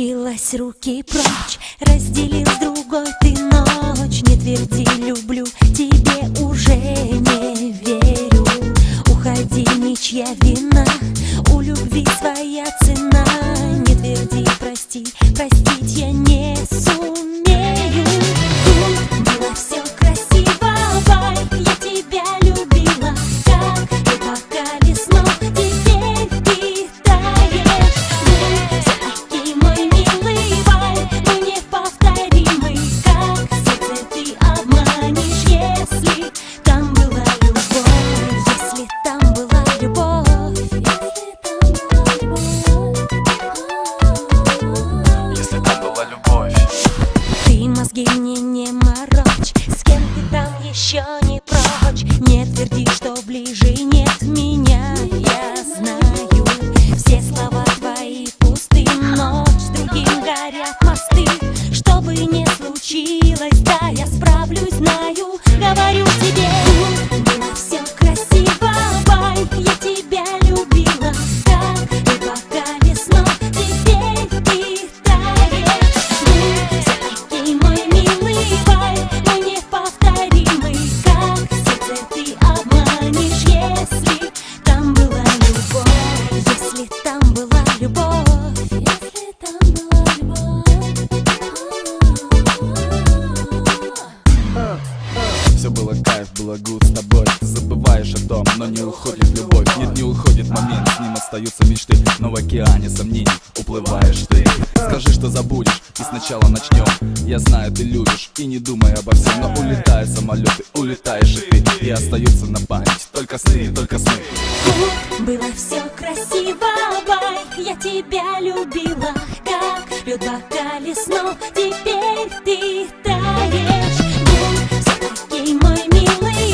опустилась, руки прочь, разделил с другой ты ночь. Не тверди, люблю, тебе уже не верю. Уходи, ничья вина, у любви своя цена. Не тверди, прости, простить я не сумею. Тут было все красиво, бай, я тебя любила, как рыба весной. Теперь ты таешь, все-таки мой милый бай, мы неповторимый, как сердце ты обманешь, если там была любовь, если там была любовь, если там была любовь. Ты мозги мне не морочь, с кем ты там еще не прочь. Не тверди, что ближе нет меня, я знаю. Все слова твои пусты, ночь с другим горят мосты. Что бы ни случилось, да, я справлюсь, знаю. Говорю тебе, было все красиво, бай, я тебя любила, как рыба весной. Теперь ты таешь, все-таки мой милый бай, мы неповторимый, как сердце ты обманешь, если там была любовь, если там была любовь, если там была любовь. Все было кайф, было гуд с тобой. Ты забываешь о том, но не уходит любовь. Нет, не уходит момент, с ним остаются мечты. Но в океане сомнений уплываешь ты. Скажи, что забудешь, и сначала начнем. Я знаю, ты любишь, и не думай обо всем. Но улетают самолеты, улетаешь и ты. И остаются на память только сны, только сны. Было все красиво, бай, я тебя любила, как лед в весной. Теперь ты таешь, все-таки мой милый